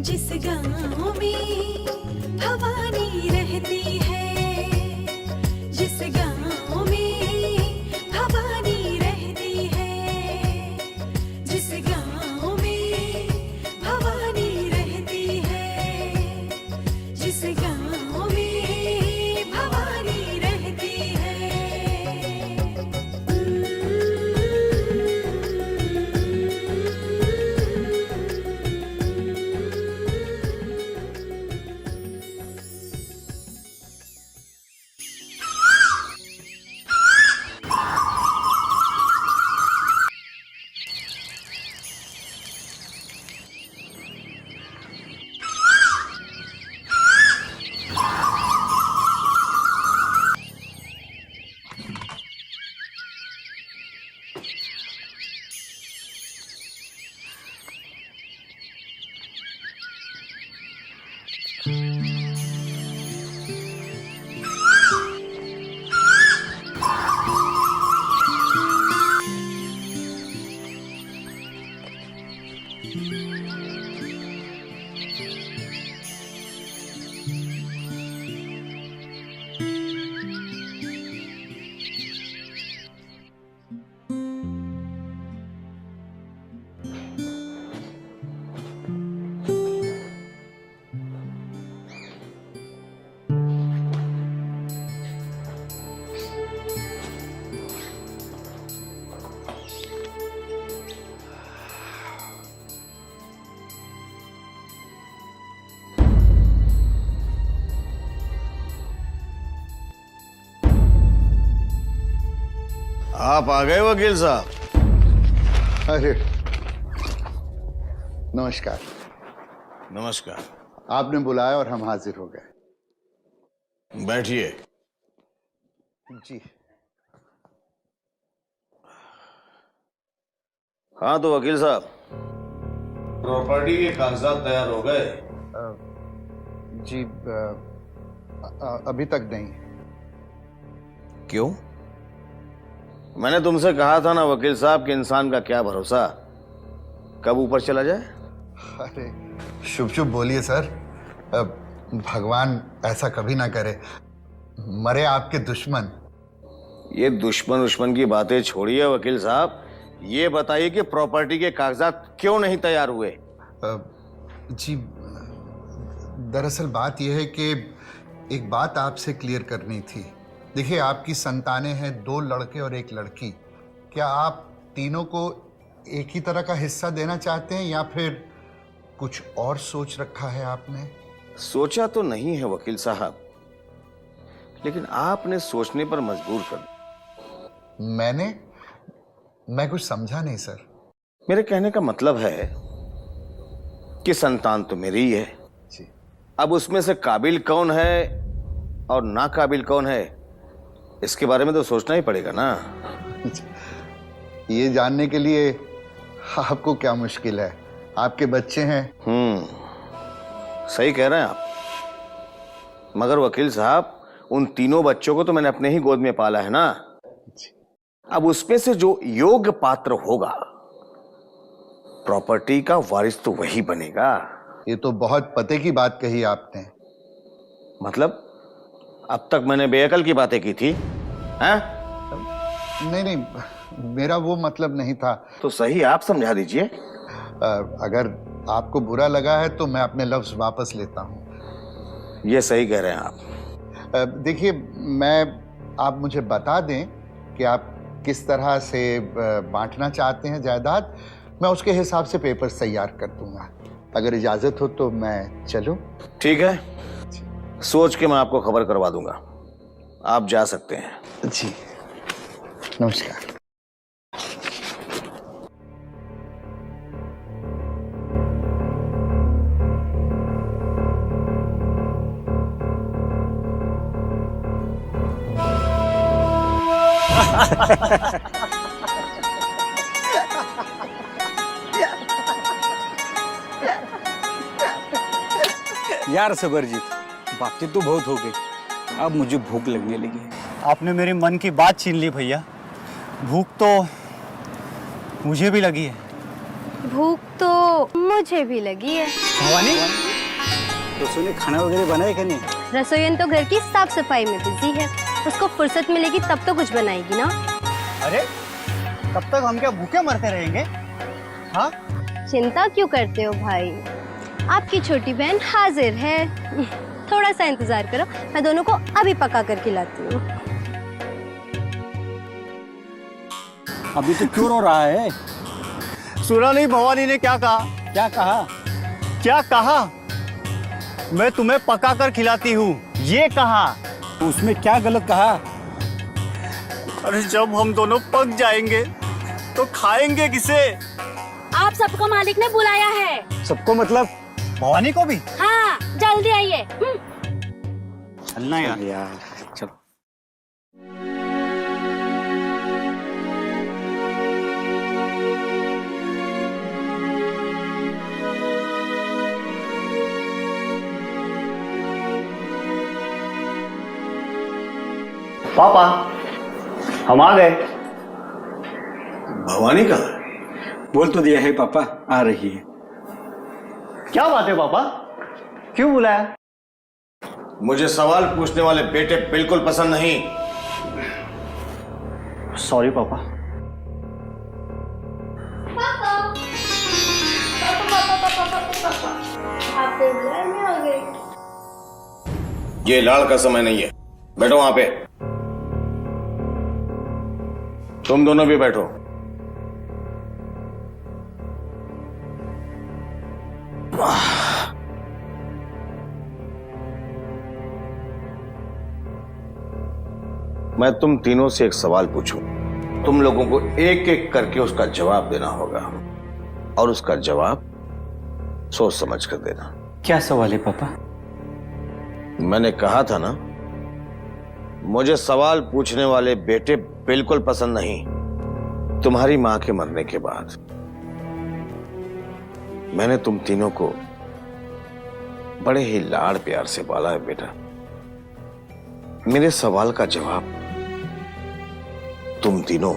जिस गाँव में भवानी रहती है, जिस गाँव में भवानी रहती है, जिस गाँव में भवानी रहती है, जिस गाँव में भवानी रहती है। आप आ गए वकील साहब। अरे नमस्कार। नमस्कार। आपने बुलाया और हम हाजिर हो गए। बैठिए। जी। हाँ तो वकील साहब, प्रॉपर्टी के कागजात तैयार हो गए? जी अभी तक नहीं। क्यों? मैंने तुमसे कहा था ना वकील साहब कि इंसान का क्या भरोसा, कब ऊपर चला जाए। अरे शुभ शुभ बोलिए सर। भगवान ऐसा कभी ना करे। मरे आपके दुश्मन। ये दुश्मन की बातें छोड़िए वकील साहब, ये बताइए कि प्रॉपर्टी के कागजात क्यों नहीं तैयार हुए? जी दरअसल बात यह है कि एक बात आपसे क्लियर करनी थी। देखिए आपकी संतानें हैं, 2 लड़के और 1 लड़की। क्या आप तीनों को एक ही तरह का हिस्सा देना चाहते हैं या फिर कुछ और सोच रखा है आपने? सोचा तो नहीं है वकील साहब, लेकिन आपने सोचने पर मजबूर कर दिया। मैं कुछ समझा नहीं सर। मेरे कहने का मतलब है कि संतान तो मेरी ही है जी। अब उसमें से काबिल कौन है और नाकाबिल कौन है, इसके बारे में तो सोचना ही पड़ेगा ना। ये जानने के लिए आपको क्या मुश्किल है? आपके बच्चे हैं। सही कह रहे हैं आप, मगर वकील साहब उन तीनों बच्चों को तो मैंने अपने ही गोद में पाला है ना। अब उसमें से जो योग्य पात्र होगा, प्रॉपर्टी का वारिस तो वही बनेगा। ये तो बहुत पते की बात कही आपने। मतलब अब तक मैंने बेअकल की बातें की थी हैं? नहीं, मेरा वो मतलब नहीं था। तो सही आप समझा दीजिए। अगर आपको बुरा लगा है तो मैं अपने लफ्ज वापस लेता हूँ। ये सही कह रहे हैं आप। देखिए आप मुझे बता दें कि आप किस तरह से बांटना चाहते हैं जायदाद, मैं उसके हिसाब से पेपर्स तैयार कर दूंगा। अगर इजाजत हो तो मैं चलूं? ठीक है, सोच के मैं आपको खबर करवा दूंगा। आप जा सकते हैं। जी नमस्कार। यार सबरजीत, बातें तो बहुत हो गई, अब मुझे भूख लगने लगी है। आपने मेरे मन की बात छीन ली भैया। भूख तो मुझे भी लगी है। भूख तो मुझे भी लगी है। भवानी, तो ने खाना वगैरह बनाया कि नहीं? रसोईन तो घर की साफ सफाई में बिजी है, उसको फुर्सत मिलेगी तब तो कुछ बनाएगी ना। अरे तब तक हम क्या भूखे मरते रहेंगे? हाँ, चिंता क्यों करते हो भाई, आपकी छोटी बहन हाजिर है। थोड़ा सा इंतजार करो, मैं दोनों को अभी पका कर खिलाती हूँ। अभी तो क्यों रो रहा है? सुना नहीं भवानी ने क्या कहा? क्या कहा? क्या कहा? मैं तुम्हें पका कर खिलाती हूँ, ये कहा। तो उसमें क्या गलत कहा? अरे जब हम दोनों पक जाएंगे तो खाएंगे किसे? आप सबको मालिक ने बुलाया है। सबको मतलब? भवानी को भी? हाँ, जल्दी आइए। चलना यार। यार चल। पापा, हम आ गए। भवानी कहाँ है? बोल तो दिया है पापा, आ रही है। क्या बात है पापा, क्यों बुलाया? मुझे सवाल पूछने वाले बेटे बिल्कुल पसंद नहीं। सॉरी पापा। ये लाड़ का समय नहीं है, बैठो वहां पे। तुम दोनों भी बैठो। मैं तुम तीनों से एक सवाल पूछूं, तुम लोगों को एक एक करके उसका जवाब देना होगा, और उसका जवाब सोच समझ कर देना। क्या सवाल है पापा? मैंने कहा था ना, मुझे सवाल पूछने वाले बेटे बिल्कुल पसंद नहीं। तुम्हारी मां के मरने के बाद मैंने तुम तीनों को बड़े ही लाड़ प्यार से पाला है बेटा। मेरे सवाल का जवाब तुम तीनों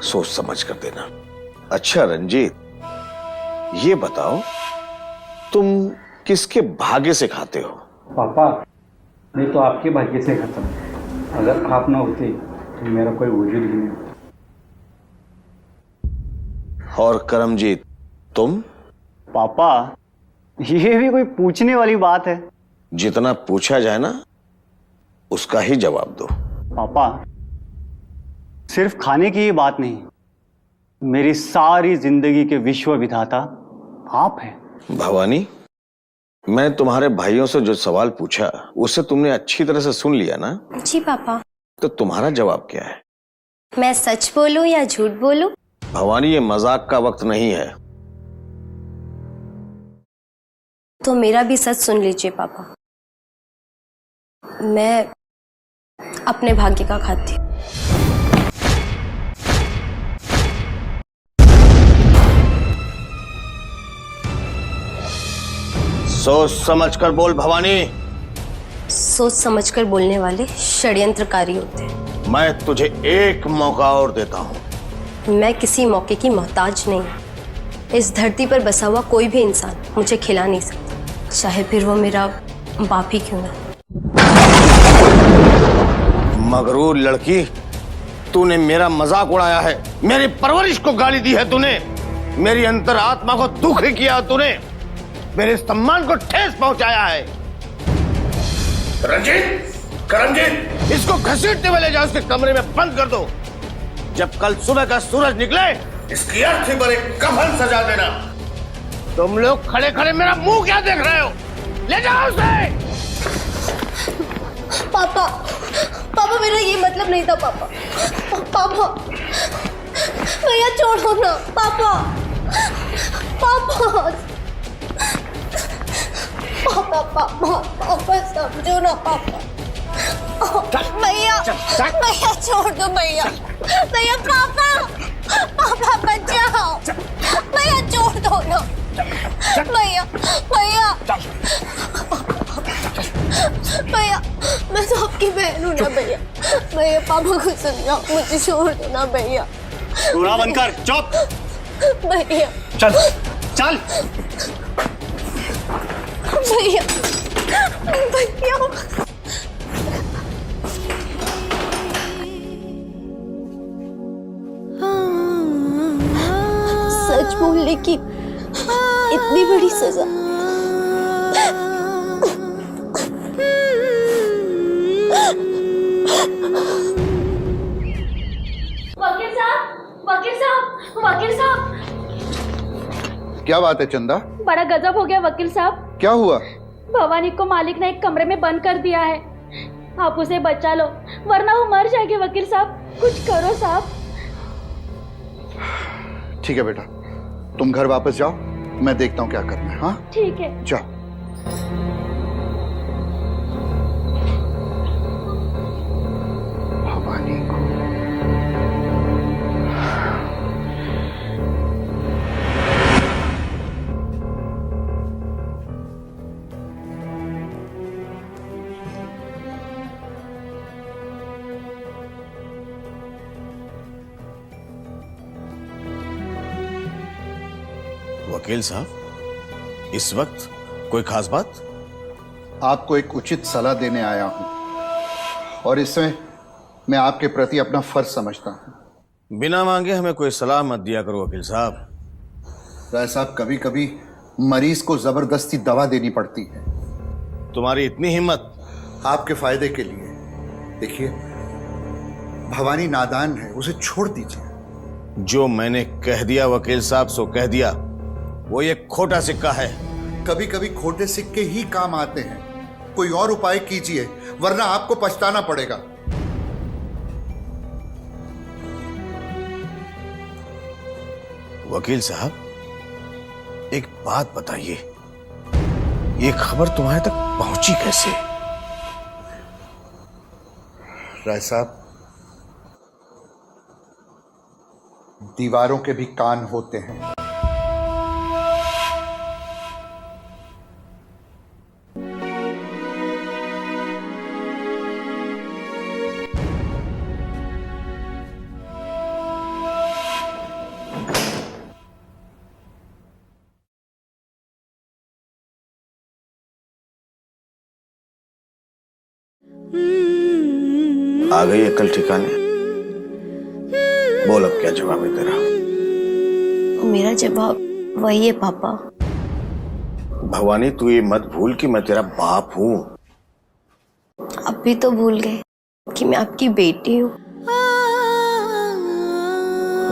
सोच समझ कर देना। अच्छा रंजीत, ये बताओ तुम किसके भाग्य से खाते हो? पापा, मैं तो आपके भाग्य से खाता हूँ। अगर आप ना होते तो मेरा कोई वजूद ही नहीं। और करमजीत तुम? पापा, ये भी कोई पूछने वाली बात है? जितना पूछा जाए ना उसका ही जवाब दो। पापा, सिर्फ खाने की ही बात नहीं, मेरी सारी जिंदगी के विश्व विधाता आप हैं। भवानी, मैं तुम्हारे भाइयों से जो सवाल पूछा उसे तुमने अच्छी तरह से सुन लिया ना? जी पापा। तो तुम्हारा जवाब क्या है? मैं सच बोलूं या झूठ बोलूं? भवानी, ये मजाक का वक्त नहीं है। तो मेरा भी सच सुन लीजिए पापा, मैं अपने भाग्य का खाती हूँ। सोच समझ कर बोल भवानी। सोच समझकर बोलने वाले षड्यंत्रकारी होते हैं। मैं तुझे एक मौका और देता हूं। मैं किसी मौके की मोहताज नहीं हूं। इस धरती पर बसा हुआ कोई भी इंसान मुझे खिला नहीं सकता, चाहे फिर वो मेरा बाप ही क्यों ना। मगरूर लड़की, तूने मेरा मजाक उड़ाया है, मेरी परवरिश को गाली दी है तूने, मेरी अंतरात्मा को दुख किया तूने, मेरे सम्मान को ठेस पहुंचाया है। रंजीत, करमजीत, इसको घसीटते हुए ले जाओ, उसके कमरे में बंद कर दो। जब कल सुबह का सूरज निकले इसकी अर्थी पर एक कफन सजा देना। तुम लोग खड़े खड़े मेरा मुंह क्या देख रहे हो? ले जाओ उसे। पापा, पापा मेरा ये मतलब नहीं था पापा। पापा, भैया छोड़ो ना पापा। पापा, पापा, पापा, पापा समझो ना पापा। भैया, भैया छोड़ दो भैया। भैया, पापा, पापा बचाओ। भैया छोड़ दो ना। भैया, भैया, भैया, मैं तो आपकी बहन हूँ ना भैया। भैया पापा को समझाओ, मुझे छोड़ दो ना भैया। रोना बंद कर, चुप। भैया चल चल। इतनी बड़ी सजा। वकील साहब, वकील साहब, वकील साहब, क्या बात है चंदा? बड़ा गजब हो गया वकील साहब। क्या हुआ? भवानी को मालिक ने एक कमरे में बंद कर दिया है। आप उसे बचा लो वरना वो मर जाएगी। वकील साहब कुछ करो साहब। ठीक है बेटा, तुम घर वापस जाओ, मैं देखता हूँ क्या करना है। हाँ ठीक है। जाओ। भवानी को वकील साहब, इस वक्त कोई खास बात? आपको एक उचित सलाह देने आया हूं और इसमें मैं आपके प्रति अपना फर्ज समझता हूं। बिना मांगे हमें कोई सलाह मत दिया करो वकील साहब। राय साहब, कभी कभी मरीज को जबरदस्ती दवा देनी पड़ती है। तुम्हारी इतनी हिम्मत? आपके फायदे के लिए। देखिए, भवानी नादान है, उसे छोड़ दीजिए। जो मैंने कह दिया वकील साहब सो कह दिया। वो एक खोटा सिक्का है। कभी कभी खोटे सिक्के ही काम आते हैं। कोई और उपाय कीजिए वरना आपको पछताना पड़ेगा। वकील साहब, एक बात बताइए, ये खबर तुम्हारे तक पहुंची कैसे? राय साहब, दीवारों के भी कान होते हैं। आ गई अकल ठिकाने? बोल अब क्या जवाब है तेरा? मेरा जवाब वही है पापा। भवानी, तू ये मत भूल कि मैं तेरा बाप हूं। आप भी तो भूल गए कि मैं आपकी बेटी हूँ।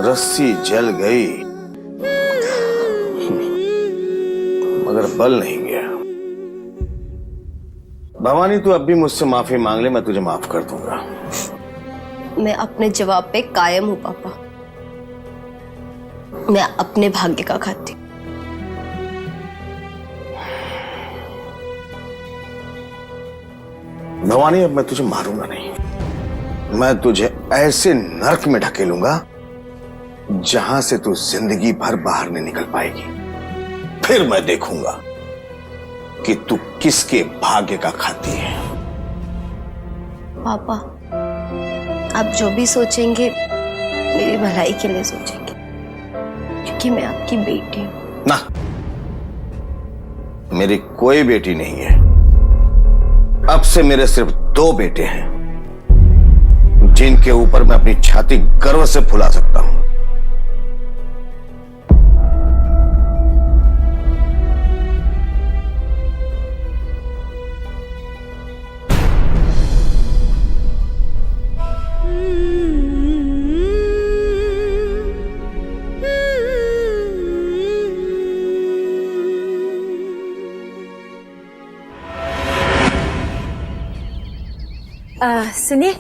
रस्सी जल गई मगर बल नहीं गया। भवानी, तू अब भी मुझसे माफी मांग ले, मैं तुझे माफ कर दूंगा। मैं अपने जवाब पे कायम हूँ पापा। मैं अपने भाग्य का खाती हूँ। भवानी, अब मैं तुझे मारूंगा नहीं। मैं तुझे ऐसे नरक में ढकेलूंगा जहां से तू जिंदगी भर बाहर नहीं निकल पाएगी। फिर मैं देखूंगा कि तू किसके भाग्य का खाती है। पापा, आप जो भी सोचेंगे मेरी भलाई के लिए सोचेंगे, क्योंकि मैं आपकी बेटी हूँ। ना, मेरी कोई बेटी नहीं है। अब से मेरे सिर्फ 2 बेटे हैं जिनके ऊपर मैं अपनी छाती गर्व से फुला सकता हूं। सुनिए,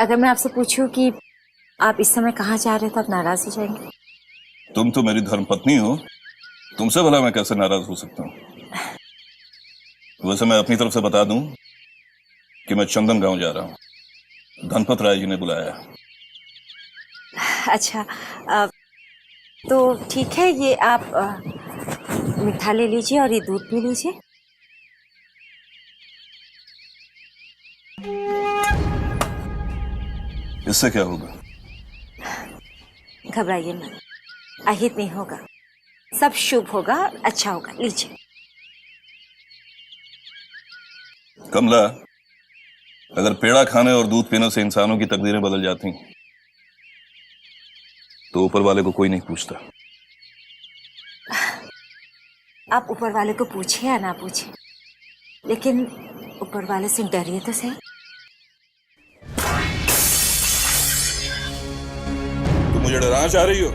अगर मैं आपसे पूछूं कि आप इस समय कहाँ जा रहे थे, तो आप नाराज हो जाएंगे। तुम तो मेरी धर्मपत्नी हो, तुमसे भला मैं कैसे नाराज हो सकता हूँ। वैसे मैं अपनी तरफ से बता दूं कि मैं चंदन गांव जा रहा हूँ। धनपत राय जी ने बुलाया। अच्छा, तो ठीक है, ये आप मीठा ले लीजिए और ये दूध पी लीजिए। इससे क्या होगा? घबराइए मत, अहित नहीं होगा, सब शुभ होगा, अच्छा होगा। लीजिए। कमला, अगर पेड़ा खाने और दूध पीने से इंसानों की तकदीरें बदल जाती तो ऊपर वाले को कोई नहीं पूछता। आप ऊपर वाले को पूछे या ना पूछे, लेकिन ऊपर वाले से डरिए तो सही। तुम मुझे डराना चाह रही हो?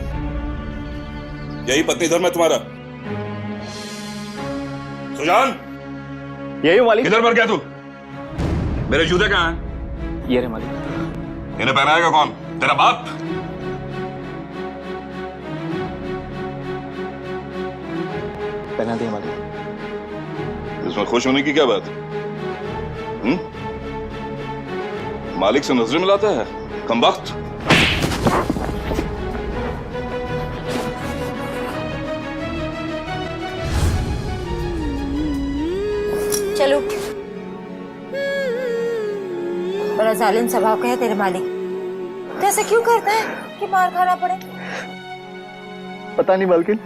यही पत्नी धर्म है तुम्हारा? सुजान, यही मालिक। किधर मर गया तू? मेरे जूते कहाँ हैं? ये रहे मालिक। इन्हें पहनाएगा कौन? तेरा बाप? पहना दिया मालिक। इसमें खुश होने की क्या बात? मालिक से नजरें मिलाता है कमबख्त। चलो, बड़ा जालिम स्वभाव का है तेरे मालिक। तो ऐसा क्यों करता है कि मार खाना पड़े? पता नहीं मालकिन,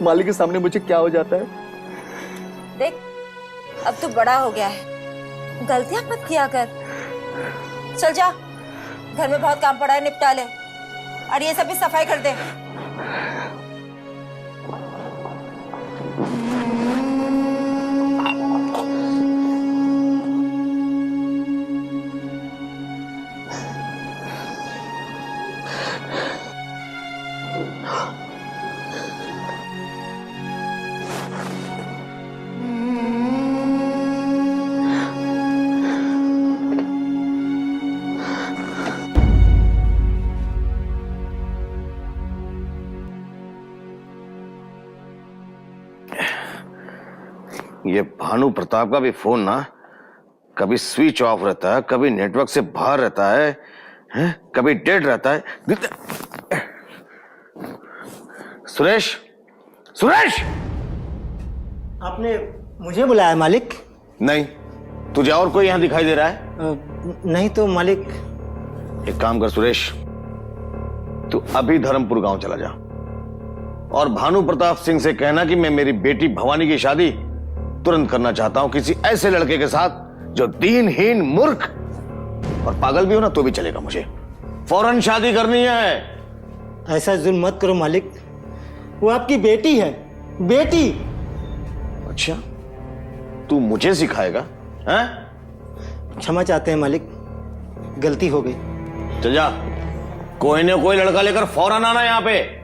मालिक के सामने मुझे क्या हो जाता है। देख, अब तू बड़ा हो गया है, गलतियां मत किया कर। चल जा, घर में बहुत काम पड़ा है, निपटा ले। और ये सब भी सफाई कर दे। ये भानु प्रताप का भी फोन ना कभी स्विच ऑफ रहता है, कभी नेटवर्क से बाहर रहता है, कभी डेड रहता है। सुरेश, सुरेश! आपने मुझे बुलाया मालिक? नहीं, तुझे और कोई यहां दिखाई दे रहा है? नहीं तो मालिक। एक काम कर सुरेश, तू अभी धर्मपुर गांव चला जा और भानु प्रताप सिंह से कहना कि मैं मेरी बेटी भवानी की शादी तुरंत करना चाहता हूं किसी ऐसे लड़के के साथ जो दीनहीन, मूर्ख और पागल भी हो ना तो भी चलेगा। मुझे फौरन शादी करनी है। ऐसा जुल्म मत करो मालिक, वो आपकी बेटी है, बेटी। अच्छा, तू मुझे सिखाएगा? हैं? क्षमा चाहते हैं मालिक, गलती हो गई। चल जा, कोई न कोई लड़का लेकर फौरन आना यहां पे।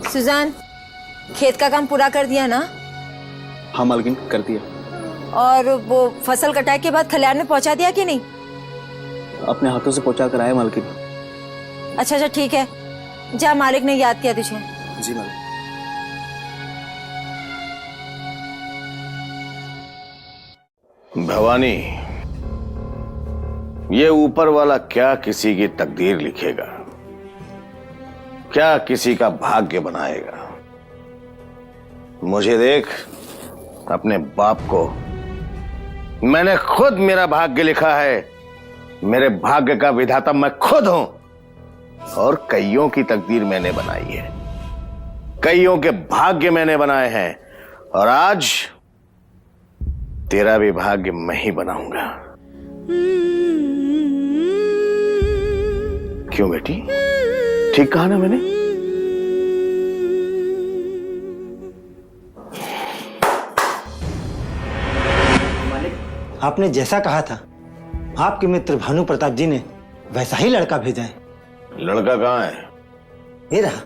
सुजान, खेत का काम पूरा कर दिया ना? हाँ मालकिन, कर दिया। और वो फसल कटाई के बाद खलिहान में पहुंचा दिया कि नहीं? अपने हाथों से पहुंचा कर आए मालकिन। अच्छा अच्छा, ठीक है, जा, मालिक ने याद किया तुझे। जी मालिक। भवानी, ये ऊपर वाला क्या किसी की तकदीर लिखेगा, क्या किसी का भाग्य बनाएगा? मुझे देख, अपने बाप को मैंने खुद मेरा भाग्य लिखा है। मेरे भाग्य का विधाता मैं खुद हूं और कईयों की तकदीर मैंने बनाई है, कईयों के भाग्य मैंने बनाए हैं और आज तेरा भी भाग्य मैं ही बनाऊंगा। क्यों बेटी, ठीक कहा ना मैंने? मालिक, आपने जैसा कहा था, आपके मित्र भानु प्रताप जी ने वैसा ही लड़का भेजा है। लड़का कहाँ है? ये रहा।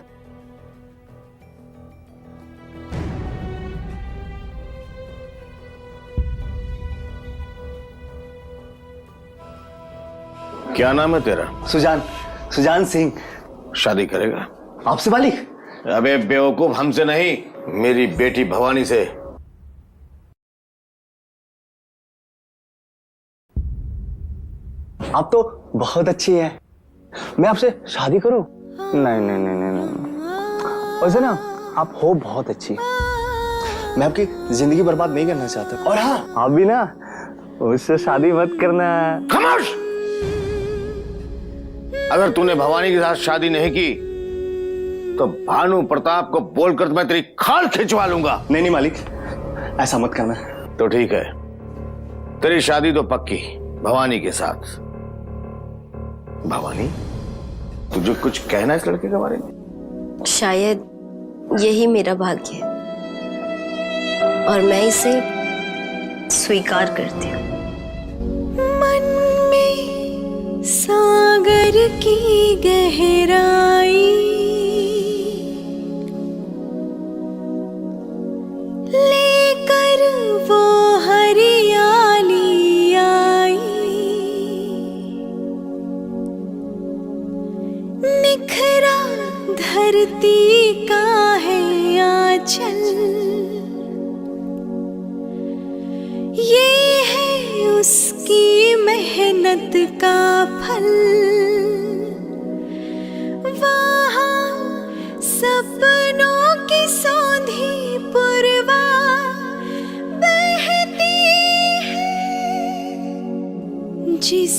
क्या नाम है तेरा? सुजान, सुजान सिंह। शादी करेगा? आपसे मालिक? अबे बेवकूफ, हमसे नहीं, मेरी बेटी भवानी से। आप तो बहुत अच्छी हैं, मैं आपसे शादी करूं? नहीं नहीं नहीं नहीं नहीं, वैसे ना आप हो बहुत अच्छी, मैं आपकी जिंदगी बर्बाद नहीं करना चाहता। और हाँ, आप भी ना उससे शादी मत करना। खामोश! अगर तूने भवानी के साथ शादी नहीं की तो भानु प्रताप को बोलकर मैं तेरी खाल खिंचवा लूंगा। नहीं नहीं मालिक, ऐसा मत करना। तो ठीक है, तेरी शादी तो पक्की भवानी के साथ। भवानी, तुझे कुछ कहना है इस लड़के के बारे में? शायद यही मेरा भाग्य है और मैं इसे स्वीकार करती हूँ। मन में सागर की गहराई, लेकर वो हरियाली आई, निखरा धरती का है आंचल, ये है उसकी मेहनत का फल। वहाँ सपनों की सौंधी पुरवा बहती है, जिस